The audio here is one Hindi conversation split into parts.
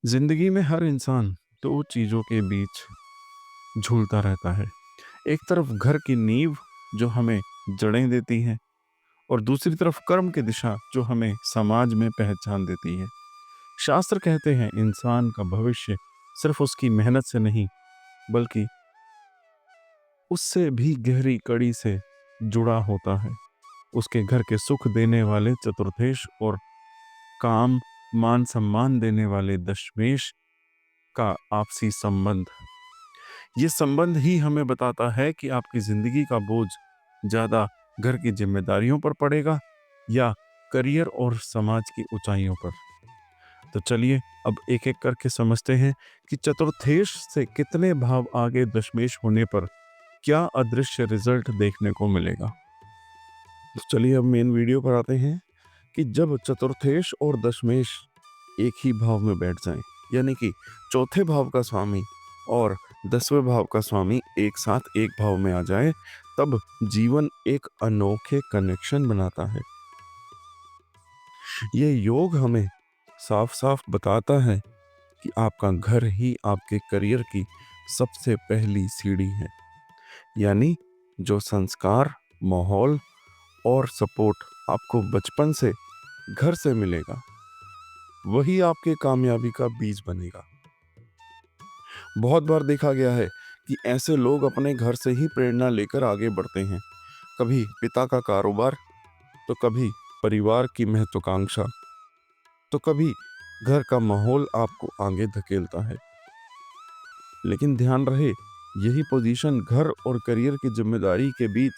जिंदगी में हर इंसान दो चीजों के बीच झूलता रहता है। एक तरफ घर की नींव जो हमें जड़ें देती है और दूसरी तरफ कर्म की दिशा जो हमें समाज में पहचान देती है। शास्त्र कहते हैं इंसान का भविष्य सिर्फ उसकी मेहनत से नहीं बल्कि उससे भी गहरी कड़ी से जुड़ा होता है। उसके घर के सुख देने वाले चतुर्थेश और काम मान सम्मान देने वाले दशमेश का आपसी संबंध। ये संबंध ही हमें बताता है कि आपकी जिंदगी का बोझ ज्यादा घर की जिम्मेदारियों पर पड़ेगा या करियर और समाज की ऊंचाइयों पर। तो चलिए अब एक एक करके समझते हैं कि चतुर्थेश से कितने भाव आगे दशमेश होने पर क्या अदृश्य रिजल्ट देखने को मिलेगा। तो चलिए अब मेन वीडियो पर आते हैं कि जब चतुर्थेश और दशमेश एक ही भाव में बैठ जाएं, यानी कि चौथे भाव का स्वामी और 10वें भाव का स्वामी एक साथ एक भाव में आ जाए, तब जीवन एक अनोखे कनेक्शन बनाता है। ये योग हमें साफ साफ बताता है कि आपका घर ही आपके करियर की सबसे पहली सीढ़ी है। यानी जो संस्कार, माहौल और सपोर्ट आपको बचपन से घर से मिलेगा, वही आपके कामयाबी का बीज बनेगा। बहुत बार देखा गया है कि ऐसे लोग अपने घर से ही प्रेरणा लेकर आगे बढ़ते हैं। कभी पिता का कारोबार, तो कभी परिवार की महत्वाकांक्षा, तो कभी घर का माहौल आपको आगे धकेलता है। लेकिन ध्यान रहे, यही पोजीशन घर और करियर की जिम्मेदारी के बीच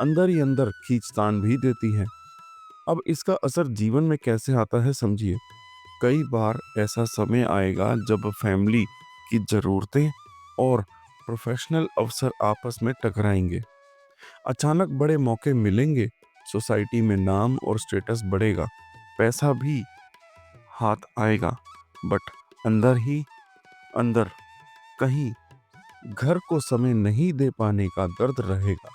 अंदर ही अंदर खींचतान भी देती है। अब इसका असर जीवन में कैसे आता है समझिए। कई बार ऐसा समय आएगा जब फैमिली की जरूरतें और प्रोफेशनल अवसर आपस में टकराएंगे। अचानक बड़े मौके मिलेंगे, सोसाइटी में नाम और स्टेटस बढ़ेगा, पैसा भी हाथ आएगा, बट अंदर ही अंदर कहीं घर को समय नहीं दे पाने का दर्द रहेगा।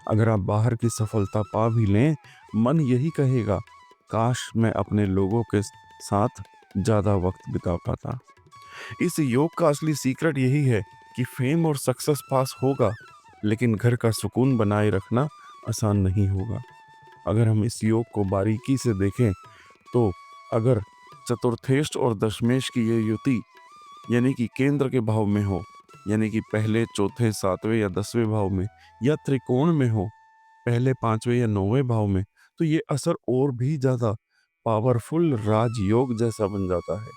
अगर आप बाहर की सफलता पा भी लें, मन यही कहेगा, काश मैं अपने लोगों के साथ ज्यादा वक्त बिता पाता। इस योग का असली सीक्रेट यही है कि फेम और सक्सेस पास होगा, लेकिन घर का सुकून बनाए रखना आसान नहीं होगा। अगर हम इस योग को बारीकी से देखें, तो अगर चतुर्थेश और दशमेश की ये युति यानी कि केंद्र के भाव में हो, यानी कि पहले, चौथे, सातवें या 10वें भाव में, या त्रिकोण में हो, पहले, पांचवें या 9वें भाव में, तो ये असर और भी ज्यादा पावरफुल राजयोग जैसा बन जाता है।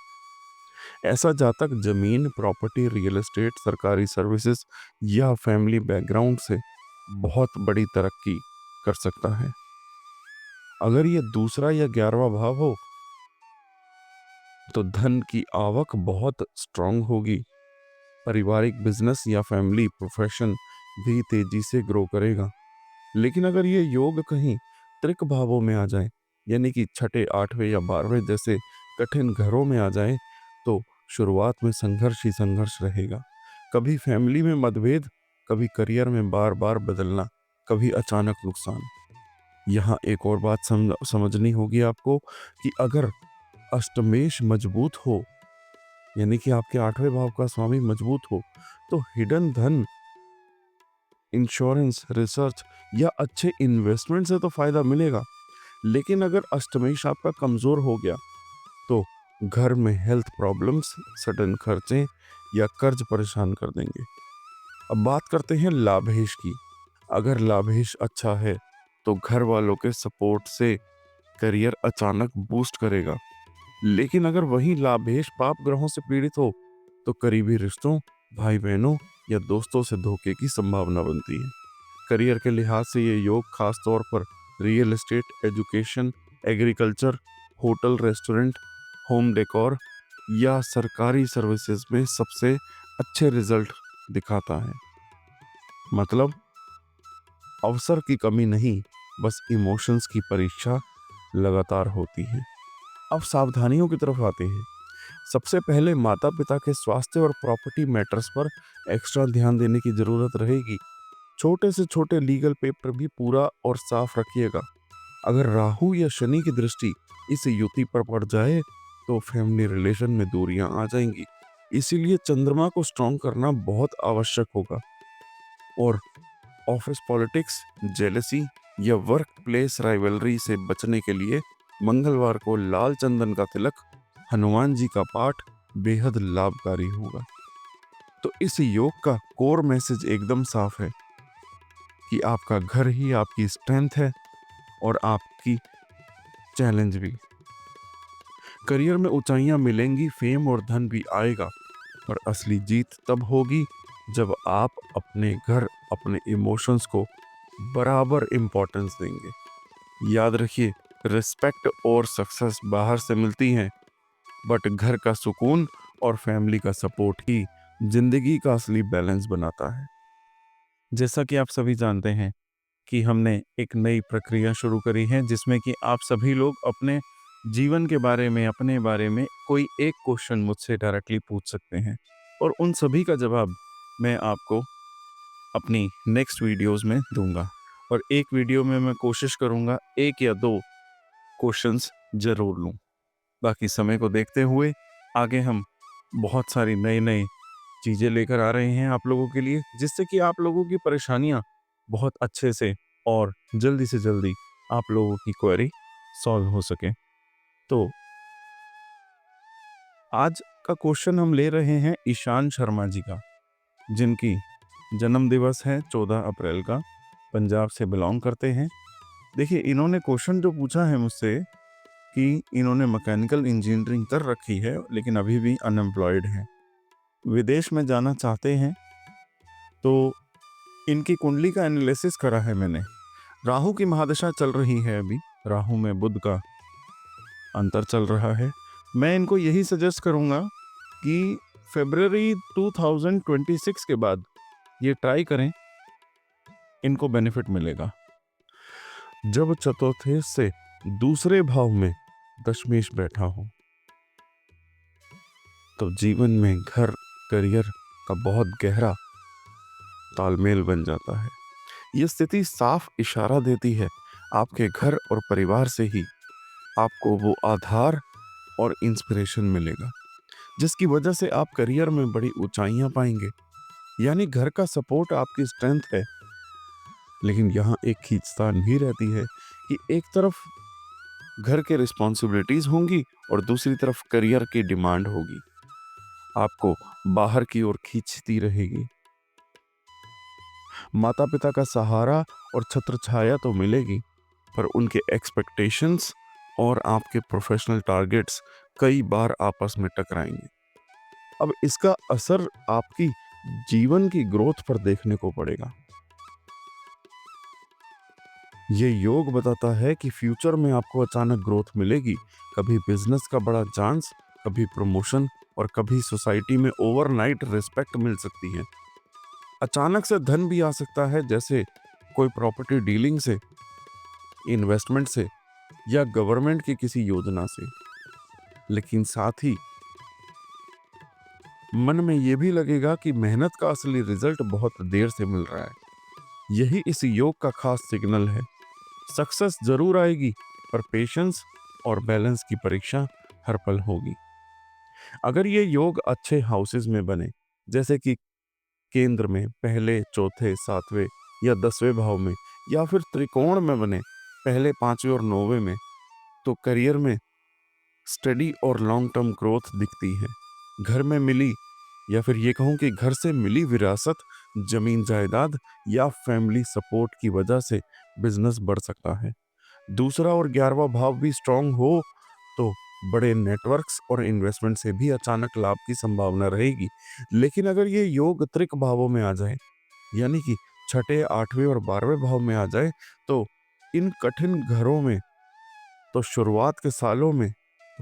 ऐसा जातक जमीन, प्रॉपर्टी, रियल एस्टेट, सरकारी सर्विसेज या फैमिली बैकग्राउंड से बहुत बड़ी तरक्की कर सकता है। अगर ये दूसरा या 11वां भाव हो, तो धन की आवक बहुत स्ट्रांग होगी। पारिवारिक बिजनेस या फैमिली प्रोफेशन भी तेजी से ग्रो करेगा। लेकिन अगर ये योग कहीं त्रिक भावों में आ जाए, यानी कि छठे, 8वें या 12वें जैसे कठिन घरों में आ जाए, तो शुरुआत में संघर्ष ही संघर्ष रहेगा। कभी फैमिली में मतभेद, कभी करियर में बार बार बदलना, कभी अचानक नुकसान। यहाँ एक और बात समझनी होगी आपको कि अगर अष्टमेश मजबूत हो, यानी कि आपके 8वें भाव का स्वामी मजबूत हो, तो हिडन धन, इंश्योरेंस, रिसर्च या अच्छे इन्वेस्टमेंट से तो फायदा मिलेगा। लेकिन अगर अष्टमेश आपका कमजोर हो गया, तो घर में हेल्थ प्रॉब्लम्स, सडन खर्चे या कर्ज परेशान कर देंगे। अब बात करते हैं लाभेश की। अगर लाभेश अच्छा है, तो घर वालों के सपोर्ट से करियर अचानक बूस्ट करेगा। लेकिन अगर वही लाभेश पाप ग्रहों से पीड़ित हो, तो करीबी रिश्तों, भाई बहनों या दोस्तों से धोखे की संभावना बनती है। करियर के लिहाज से ये योग खास तौर पर real estate, education, agriculture, hotel, restaurant, home decor या सरकारी सर्विसेज में सबसे अच्छे रिजल्ट दिखाता है। मतलब अवसर की कमी नहीं, बस इमोशंस की परीक्षा लगातार होती है। अब सावधानियों की तरफ आते हैं। सबसे पहले माता पिता के स्वास्थ्य और प्रॉपर्टी मैटर्स पर एक्स्ट्रा ध्यान देने की जरूरत रहेगी। छोटे से छोटे लीगल पेपर भी पूरा और साफ रखिएगा। अगर राहु या शनि की दृष्टि इस युति पर पड़ जाए, तो फैमिली रिलेशन में दूरियां आ जाएंगी। इसीलिए चंद्रमा को स्ट्रॉन्ग करना बहुत आवश्यक होगा। और ऑफिस पॉलिटिक्स, जेलसी या वर्क प्लेस राइवलरी से बचने के लिए मंगलवार को लाल चंदन का तिलक, हनुमान जी का पाठ बेहद लाभकारी होगा। तो इस योग का कोर मैसेज एकदम साफ है कि आपका घर ही आपकी स्ट्रेंथ है और आपकी चैलेंज भी। करियर में ऊंचाइयां मिलेंगी, फेम और धन भी आएगा, पर असली जीत तब होगी जब आप अपने घर, अपने इमोशंस को बराबर इंपॉर्टेंस देंगे। याद रखिए, रिस्पेक्ट और सक्सेस बाहर से मिलती हैं, बट घर का सुकून और फैमिली का सपोर्ट ही जिंदगी का असली बैलेंस बनाता है। जैसा कि आप सभी जानते हैं कि हमने एक नई प्रक्रिया शुरू करी है जिसमें कि आप सभी लोग अपने जीवन के बारे में, अपने बारे में कोई एक क्वेश्चन मुझसे डायरेक्टली पूछ सकते हैं और उन सभी का जवाब मैं आपको अपनी नेक्स्ट वीडियोस में दूंगा। और एक वीडियो में मैं कोशिश करूंगा 1 या 2 क्वेश्चंस जरूर लूं। बाकी समय को देखते हुए आगे हम बहुत सारी नई नई चीज़ें लेकर आ रहे हैं आप लोगों के लिए, जिससे कि आप लोगों की परेशानियां बहुत अच्छे से और जल्दी से जल्दी आप लोगों की क्वेरी सॉल्व हो सके। तो आज का क्वेश्चन हम ले रहे हैं ईशान शर्मा जी का, जिनकी जन्म दिवस है 14 अप्रैल का, पंजाब से बिलोंग करते हैं। देखिए, इन्होंने क्वेश्चन जो पूछा है मुझसे कि इन्होंने मैकेनिकल इंजीनियरिंग कर रखी है लेकिन अभी भी अनएम्प्लॉयड हैं, विदेश में जाना चाहते हैं। तो इनकी कुंडली का एनालिसिस करा है मैंने। राहु की महादशा चल रही है अभी, राहु में बुध का अंतर चल रहा है। मैं इनको यही सजेस्ट करूंगा कि फरवरी 2026 के बाद ये ट्राई करें, इनको बेनिफिट मिलेगा। जब चतुर्थे से दूसरे भाव में दशमेश बैठा हो तो जीवन में घर, करियर का बहुत गहरा तालमेल बन जाता है। यह स्थिति साफ इशारा देती है आपके घर और परिवार से ही आपको वो आधार और इंस्पिरेशन मिलेगा जिसकी वजह से आप करियर में बड़ी ऊंचाइयां पाएंगे। यानी घर का सपोर्ट आपकी स्ट्रेंथ है, लेकिन यहाँ एक खींचतान भी रहती है कि एक तरफ घर के रिस्पॉन्सिबिलिटीज होंगी और दूसरी तरफ करियर की डिमांड होगी, आपको बाहर की ओर खींचती रहेगी। माता पिता का सहारा और छत्र छाया तो मिलेगी, पर उनके एक्सपेक्टेशंस और आपके प्रोफेशनल टारगेट्स कई बार आपस में टकराएंगे। अब इसका असर आपकी जीवन की ग्रोथ पर देखने को पड़ेगा। ये योग बताता है कि फ्यूचर में आपको अचानक ग्रोथ मिलेगी, कभी बिजनेस का बड़ा चांस, कभी प्रमोशन और कभी सोसाइटी में ओवरनाइट रिस्पेक्ट मिल सकती है। अचानक से धन भी आ सकता है, जैसे कोई प्रॉपर्टी डीलिंग से, इन्वेस्टमेंट से या गवर्नमेंट की किसी योजना से। लेकिन साथ ही मन में यह भी लगेगा कि मेहनत का असली रिजल्ट बहुत देर से मिल रहा है। यही इस योग का खास सिग्नल है। सक्सेस जरूर आएगी, पर पेशेंस और बैलेंस की परीक्षा हर पल होगी। अगर ये योग अच्छे हाउसेस में बने, जैसे कि केंद्र में पहले, चौथे, सातवें या 10वें भाव में, या फिर त्रिकोण में बने पहले, 5वें और 9वें में, तो करियर में स्टडी और लॉन्ग टर्म ग्रोथ दिखती है। घर में मिली, या फिर ये कहूं कि घर से मिली विरासत, जमीन जायदाद या फैमिली सपोर्ट की वजह से बिजनेस बढ़ सकता है। दूसरा और 11वां भाव भी स्ट्रांग हो तो बड़े नेटवर्क्स और इन्वेस्टमेंट से भी अचानक लाभ की संभावना रहेगी। लेकिन अगर ये योग त्रिक भावों में आ जाए, यानी कि छठे, 8वें और 12वें भाव में आ जाए, तो इन कठिन घरों में, तो शुरुआत के सालों में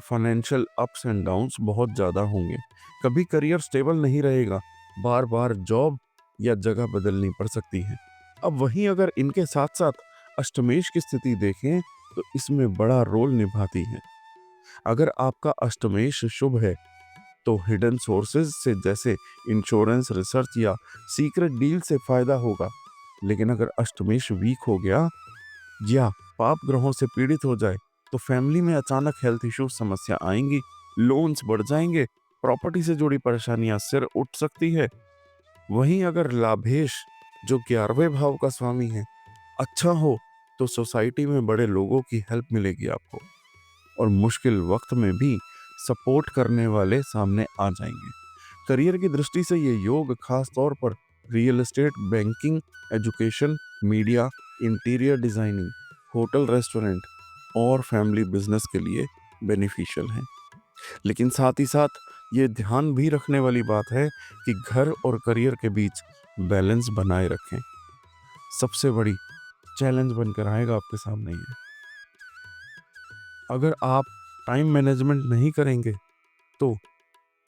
फाइनेंशियल अप्स एंड डाउन्स बहुत ज़्यादा होंगे। कभी करियर स्टेबल नहीं रहेगा, बार बार जॉब या जगह बदलनी पड़ सकती है। अब वहीं अगर इनके साथ साथ अष्टमेश की स्थिति देखें तो इसमें बड़ा रोल निभाती है। अगर आपका अष्टमेश शुभ है तो हिडन सोर्सेज से, जैसे इंश्योरेंस, रिसर्च या सीक्रेट डील से फायदा होगा। लेकिन अगर अष्टमेश वीक हो गया या पाप ग्रहों से पीड़ित हो जाए तो फैमिली में अचानक हेल्थ इश्यूज समस्या आएंगी लोन्स बढ़ जाएंगे, प्रॉपर्टी से जुड़ी परेशानियां सिर उठ सकती है। वहीं अगर लाभेश, जो 11वें भाव का स्वामी है, अच्छा हो तो सोसाइटी में बड़े लोगों की हेल्प मिलेगी आपको, और मुश्किल वक्त में भी सपोर्ट करने वाले सामने आ जाएंगे। करियर की दृष्टि से ये योग खास तौर पर real estate, banking, education, media, interior designing, hotel, restaurant और फैमिली बिजनेस के लिए बेनिफिशियल है। लेकिन साथ ही साथ ये ध्यान भी रखने वाली बात है कि घर और करियर के बीच बैलेंस बनाए रखें। सबसे बड़ी चैलेंज बनकर आएगा आपके सामने ये। अगर आप टाइम मैनेजमेंट नहीं करेंगे तो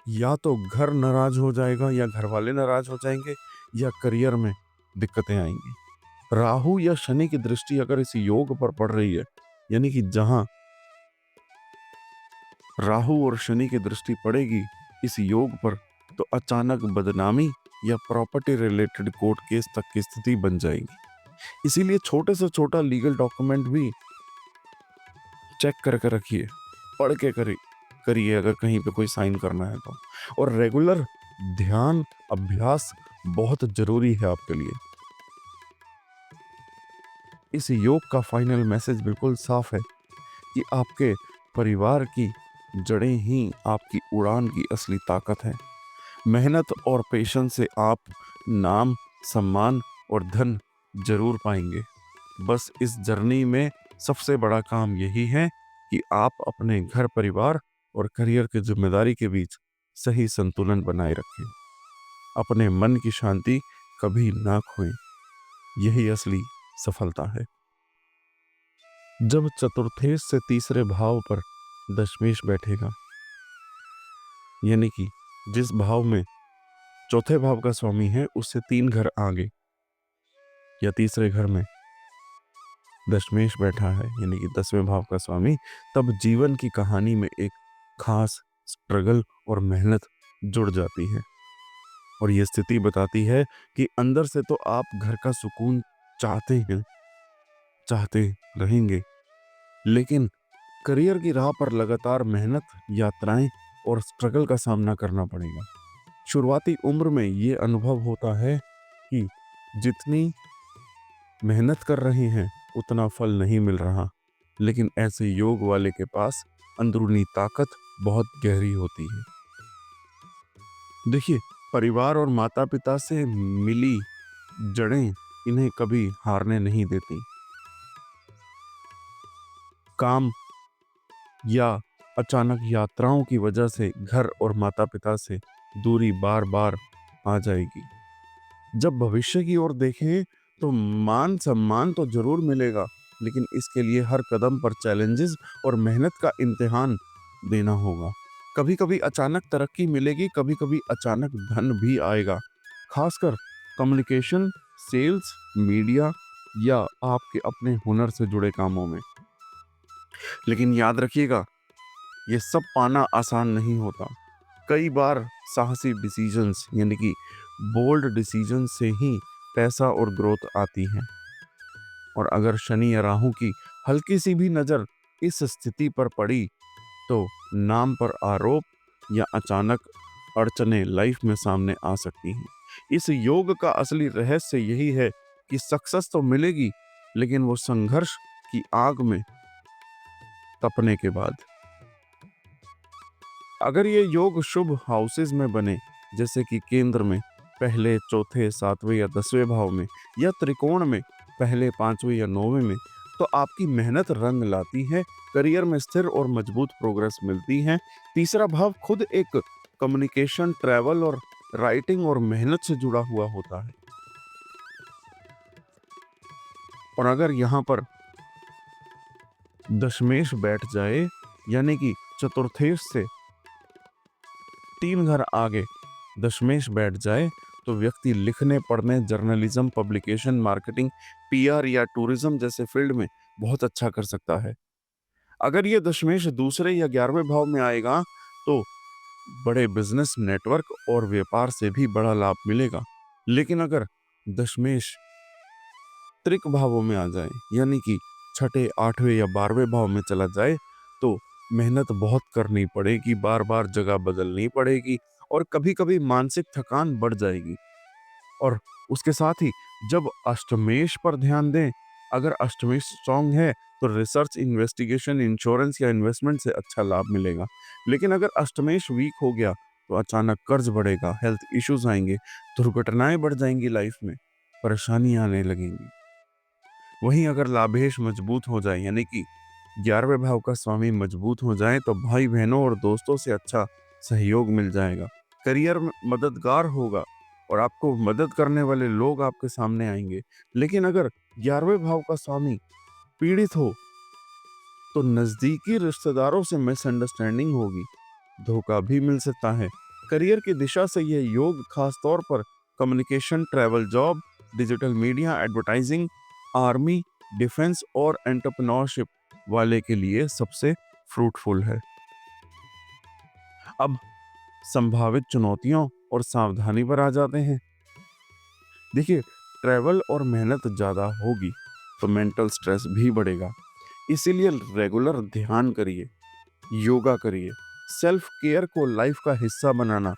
या तो घर नाराज हो जाएगा, या घर वाले नाराज हो जाएंगे, या करियर में दिक्कतें आएंगी। राहु या शनि की दृष्टि अगर इस योग पर पड़ रही है, यानी कि जहां राहु और शनि की दृष्टि पड़ेगी इस योग पर, तो अचानक बदनामी या प्रॉपर्टी रिलेटेड कोर्ट केस तक की स्थिति बन जाएगी। इसीलिए छोटे से छोटा लीगल डॉक्यूमेंट भी चेक करके रखिए, पढ़ के करिए अगर कहीं पे कोई साइन करना है तो। और रेगुलर ध्यान अभ्यास बहुत जरूरी है आपके लिए। इस योग का फाइनल मैसेज बिल्कुल साफ है कि आपके परिवार की जड़ें ही आपकी उड़ान की असली ताकत है। मेहनत और पेशेंस से आप नाम, सम्मान और धन जरूर पाएंगे। बस इस जर्नी में सबसे बड़ा काम यही है कि आप अपने घर, परिवार और करियर की जिम्मेदारी के बीच सही संतुलन बनाए रखें। अपने मन की शांति कभी ना खोएं, यही असली सफलता है। जब चतुर्थेश से तीसरे भाव पर दशमेश बैठेगा, यानी कि जिस भाव में चौथे भाव का स्वामी है उससे 3 घर आगे या तीसरे घर में दशमेश बैठा है, यानी कि 10वें भाव का स्वामी, तब जीवन की कहानी में एक खास स्ट्रगल और मेहनत जुड़ जाती है। और यह स्थिति बताती है कि अंदर से तो आप घर का सुकून चाहते हैं, चाहते रहेंगे, लेकिन करियर की राह पर लगातार मेहनत, यात्राएं और स्ट्रगल का सामना करना पड़ेगा। शुरुआती उम्र में यह अनुभव होता है कि जितनी मेहनत कर रहे हैं उतना फल नहीं मिल रहा, लेकिन ऐसे योग वाले के पास अंदरूनी ताकत बहुत गहरी होती है। देखिए, परिवार और माता पिता से मिली जड़ें इन्हें कभी हारने नहीं देती। काम या अचानक यात्राओं की वजह से घर और माता पिता से दूरी बार बार आ जाएगी। जब भविष्य की ओर देखें तो मान सम्मान तो जरूर मिलेगा, लेकिन इसके लिए हर कदम पर चैलेंजेस और मेहनत का इम्तिहान देना होगा। कभी कभी अचानक तरक्की मिलेगी, कभी कभी अचानक धन भी आएगा, खासकर कम्युनिकेशन, सेल्स, मीडिया या आपके अपने हुनर से जुड़े कामों में। लेकिन याद रखिएगा, ये सब पाना आसान नहीं होता। कई बार साहसी डिसीजंस, यानी कि बोल्ड डिसीजन से ही पैसा और ग्रोथ आती है। और अगर शनि या राहु की हल्की सी भी नजर इस स्थिति पर पड़ी तो नाम पर आरोप या अचानक अड़चने लाइफ में सामने आ सकती हैं। इस योग का असली रहस्य यही है कि सक्सेस तो मिलेगी, लेकिन वो संघर्ष की आग में तपने के बाद। अगर ये योग शुभ हाउसेज में बने, जैसे कि केंद्र में पहले, चौथे, 7वें या 10वें भाव में, या त्रिकोण में पहले, 5वें या 9वें में, तो आपकी मेहनत रंग लाती है, करियर में स्थिर और मजबूत प्रोग्रेस मिलती है। तीसरा भाव खुद एक कम्युनिकेशन, ट्रैवल और राइटिंग और मेहनत से जुड़ा हुआ होता है। और अगर यहाँ पर दशमेश बैठ जाए, यानी कि चतुर्थेश से 3 घर आगे दशमेश बैठ जाए, तो व्यक्ति लिखने, पढ़ने, जर्नलिज्म, पब्लिकेशन, मार्केटिंग, पीआर या टूरिज्म जैसे फील्ड में बहुत अच्छा कर सकता है। अगर ये दशमेश दूसरे या 11वें भाव में आएगा तो बड़े बिजनेस, नेटवर्क और व्यापार से भी बड़ा लाभ मिलेगा। लेकिन अगर दशमेश त्रिक भावों में आ जाए, यानी कि छठे, 8वें या 12वें भाव में चला जाए, तो मेहनत बहुत करनी पड़ेगी, बार बार जगह बदलनी पड़ेगी और कभी कभी मानसिक थकान बढ़ जाएगी। और उसके साथ ही जब अष्टमेश पर ध्यान दें, अगर अष्टमेश स्ट्रांग है तो रिसर्च, इन्वेस्टिगेशन, इंश्योरेंस या इन्वेस्टमेंट से अच्छा लाभ मिलेगा। लेकिन अगर अष्टमेश वीक हो गया तो अचानक कर्ज बढ़ेगा, हेल्थ इश्यूज आएंगे, दुर्घटनाएं बढ़ जाएंगी, लाइफ में परेशानियां आने लगेंगी। वहीं अगर लाभेश मजबूत हो जाए, यानी कि 11वें भाव का स्वामी मजबूत हो जाए, तो भाई बहनों और दोस्तों से अच्छा सहयोग मिल जाएगा, करियर में मददगार होगा और आपको मदद करने वाले लोग आपके सामने आएंगे। लेकिन अगर 11वें भाव का स्वामी पीड़ित हो तो नजदीकी रिश्तेदारों से मिसअंडरस्टैंडिंग होगी, धोखा भी मिल सकता है। करियर की दिशा से यह योग खास तौर पर communication, travel, job, digital media, advertising, army, defence और एंटरप्रेन्योरशिप वाले के लिए सबसे फ्रूटफुल है। अब संभावित चुनौतियों और सावधानी पर आ जाते हैं। देखिए, ट्रैवल और मेहनत ज्यादा होगी तो मेंटल स्ट्रेस भी बढ़ेगा, इसीलिए रेगुलर ध्यान करिए, योगा करिए। सेल्फ केयर को लाइफ का हिस्सा बनाना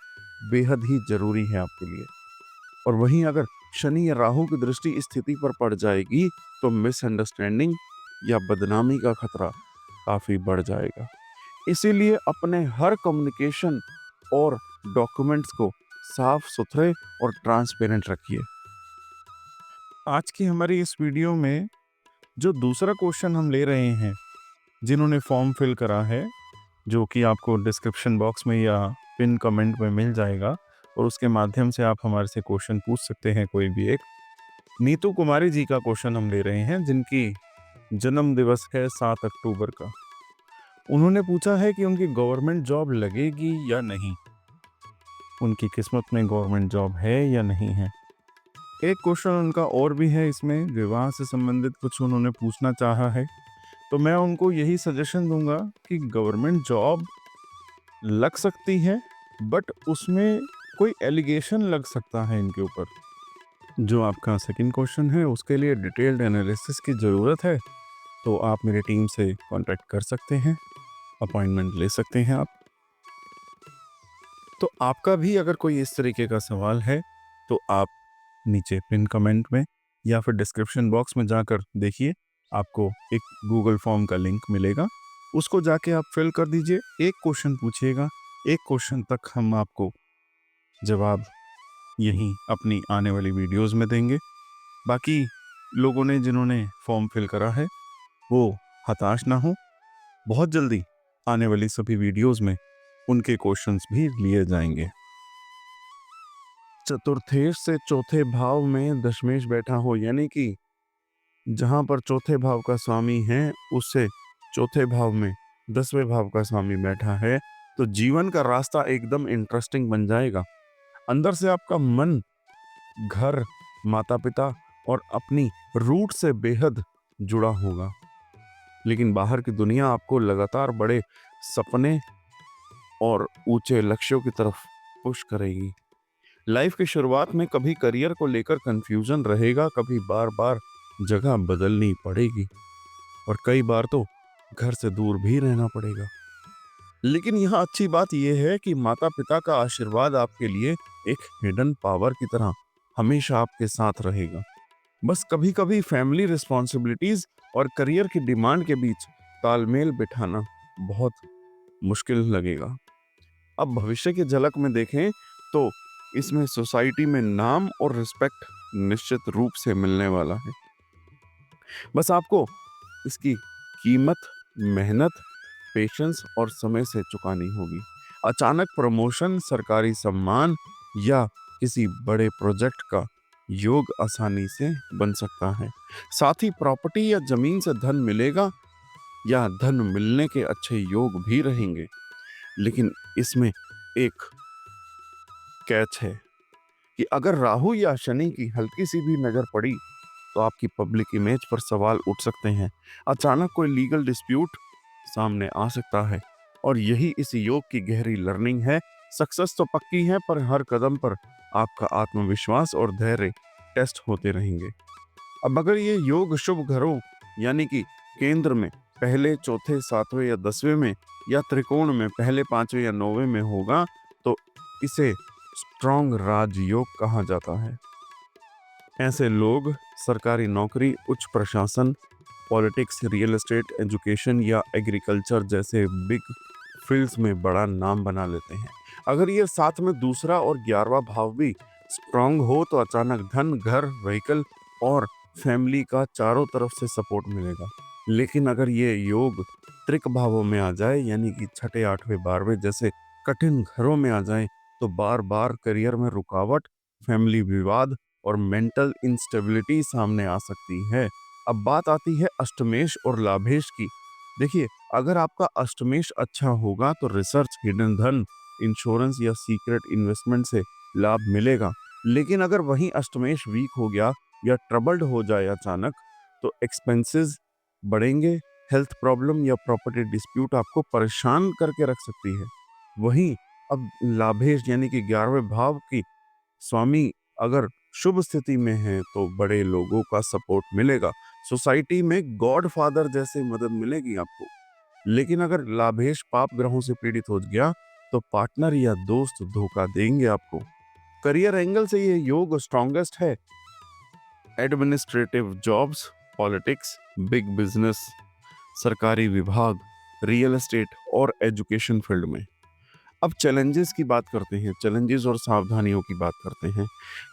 बेहद ही जरूरी है आपके लिए। और वहीं अगर शनि या राहु की दृष्टि इस स्थिति पर पड़ जाएगी तो मिसअंडरस्टैंडिंग या बदनामी का खतरा काफी बढ़ जाएगा। इसीलिए अपने हर कम्युनिकेशन और डॉक्यूमेंट्स को साफ सुथरे और ट्रांसपेरेंट रखिए। आज की हमारी इस वीडियो में जो दूसरा क्वेश्चन हम ले रहे हैं, जिन्होंने फॉर्म फिल करा है, जो कि आपको डिस्क्रिप्शन बॉक्स में या पिन कमेंट में मिल जाएगा, और उसके माध्यम से आप हमारे से क्वेश्चन पूछ सकते हैं कोई भी एक। नीतू कुमारी जी का क्वेश्चन हम ले रहे हैं, जिनकी जन्म दिवस है 7 अक्टूबर का। उन्होंने पूछा है कि उनकी गवर्नमेंट जॉब लगेगी या नहीं, उनकी किस्मत में गवर्नमेंट जॉब है या नहीं है। एक क्वेश्चन उनका और भी है, इसमें विवाह से संबंधित कुछ उन्होंने पूछना चाहा है। तो मैं उनको यही सजेशन दूंगा कि गवर्नमेंट जॉब लग सकती है, बट उसमें कोई एलिगेशन लग सकता है इनके ऊपर। जो आपका सेकंड क्वेश्चन है उसके लिए डिटेल्ड एनालिसिस की ज़रूरत है, तो आप मेरी टीम से कांटेक्ट कर सकते हैं, अपॉइंटमेंट ले सकते हैं आप। तो आपका भी अगर कोई इस तरीके का सवाल है तो आप नीचे पिन कमेंट में या फिर डिस्क्रिप्शन बॉक्स में जाकर देखिए, आपको एक गूगल फॉर्म का लिंक मिलेगा, उसको जाके आप फिल कर दीजिए। एक क्वेश्चन पूछिएगा, एक क्वेश्चन तक हम आपको जवाब यहीं अपनी आने वाली वीडियोस में देंगे। बाकी लोगों ने जिन्होंने फॉर्म फिल करा है वो हताश ना हो, बहुत जल्दी आने वाली सभी वीडियोस में उनके क्वेश्चंस भी लिए जाएंगे। चतुर्थेश से चौथे भाव में दशमेश बैठा हो, यानी कि जहां पर चौथे भाव का स्वामी है उससे चौथे भाव में 10वें भाव का स्वामी बैठा है, तो जीवन का रास्ता एकदम इंटरेस्टिंग बन जाएगा। अंदर से आपका मन घर, माता पिता और अपनी रूट से बेहद जुड़ा होगा, लेकिन बाहर की दुनिया आपको लगातार बड़े सपने और ऊंचे लक्ष्यों की तरफ पुश करेगी। लाइफ की शुरुआत में कभी करियर को लेकर कंफ्यूजन रहेगा, कभी बार बार जगह बदलनी पड़ेगी और कई बार तो घर से दूर भी रहना पड़ेगा। लेकिन यहाँ अच्छी बात यह है कि माता पिता का आशीर्वाद आपके लिए एक हिडन पावर की तरह हमेशा आपके साथ रहेगा। बस कभी कभी फैमिली रिस्पॉन्सिबिलिटीज और करियर की डिमांड के बीच तालमेल बिठाना बहुत मुश्किल लगेगा। अब भविष्य की झलक में देखें तो इसमें सोसाइटी में नाम और रिस्पेक्ट निश्चित रूप से मिलने वाला है। बस आपको इसकी कीमत मेहनत, पेशेंस और समय से चुकानी होगी। अचानक प्रमोशन, सरकारी सम्मान या किसी बड़े प्रोजेक्ट का योग आसानी से बन सकता है। साथ ही प्रॉपर्टी या जमीन से धन मिलेगा या धन मिलने के अच्छे योग भी रहेंगे। लेकिन इसमें एक कैच है कि अगर राहु या शनि की हल्की सी भी नजर पड़ी तो आपकी पब्लिक इमेज पर सवाल उठ सकते हैं। अचानक कोई लीगल डिस्प्यूट सामने आ सकता है और यही इस योग की गहरी लर्निंग है। सक्सेस तो पक्की है, पर हर कदम पर आपका आत्मविश्वास और धैर्य टेस्ट होते रहेंगे। अब अगर ये योग शुभ घरों यानी कि केंद्र में पहले, चौथे, सातवें या 10वें में, या त्रिकोण में पहले, 5वें या 9वें में होगा तो इसे स्ट्रॉन्ग राजयोग कहा जाता है। ऐसे लोग सरकारी नौकरी, उच्च प्रशासन, पॉलिटिक्स, रियल एस्टेट, एजुकेशन या एग्रीकल्चर जैसे बिग फील्ड्स में बड़ा नाम बना लेते हैं। अगर ये साथ में दूसरा और 11वां भाव भी स्ट्रांग हो तो अचानक धन, घर, व्हीकल और फैमिली का चारों तरफ से सपोर्ट मिलेगा। लेकिन अगर ये योग त्रिक भावों में आ जाए, यानी कि छठे, 8वें, 12वें जैसे कठिन घरों में आ जाए, तो बार बार करियर में रुकावट, फैमिली विवाद और मेंटल इंस्टेबिलिटी सामने आ सकती है। अब बात आती है अष्टमेश और लाभेश की। देखिए, अगर आपका अष्टमेश अच्छा होगा तो रिसर्च, हिडन धन, इंश्योरेंस या सीक्रेट इन्वेस्टमेंट से लाभ मिलेगा। लेकिन अगर वहीं अष्टमेश वीक हो गया या ट्रबल्ड हो जाए अचानक, तो एक्सपेंसेस बढ़ेंगे, हेल्थ प्रॉब्लम या प्रॉपर्टी डिस्प्यूट आपको परेशान करके रख सकती है। वहीं अब लाभेश यानी कि 11वें भाव की स्वामी अगर शुभ स्थिति में है तो बड़े लोगों का सपोर्ट मिलेगा, सोसाइटी में गॉड फादर जैसे मदद मिलेगी आपको। लेकिन अगर लाभेश पाप ग्रहों से पीड़ित हो गया तो पार्टनर या दोस्त धोखा देंगे आपको। करियर एंगल से ये योग स्ट्रॉन्गेस्ट है administrative jobs, politics, big business, सरकारी विभाग, रियल एस्टेट और एजुकेशन फील्ड में। अब चैलेंजेस की बात करते हैं, चैलेंजेस और सावधानियों की बात करते हैं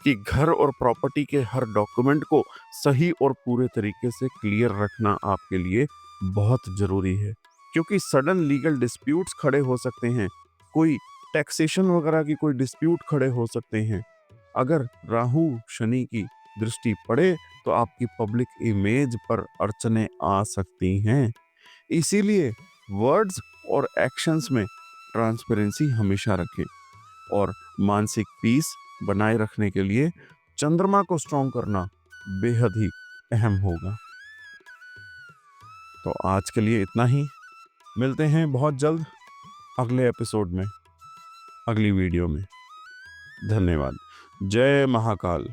कि घर और प्रॉपर्टी के हर डॉक्यूमेंट को सही और पूरे तरीके से क्लियर रखना आपके लिए बहुत जरूरी है, क्योंकि सडन लीगल डिस्प्यूट्स खड़े हो सकते हैं, कोई टैक्सेशन वगैरह की कोई डिस्प्यूट खड़े हो सकते हैं। अगर राहु शनि की दृष्टि पड़े तो आपकी पब्लिक इमेज पर अड़चने आ सकती हैं। इसीलिए वर्ड्स और एक्शंस में ट्रांसपेरेंसी हमेशा रखें और मानसिक पीस बनाए रखने के लिए चंद्रमा को स्ट्रॉन्ग करना बेहद ही अहम होगा। तो आज के लिए इतना ही। मिलते हैं बहुत जल्द अगले एपिसोड में, अगली वीडियो में। धन्यवाद। जय महाकाल।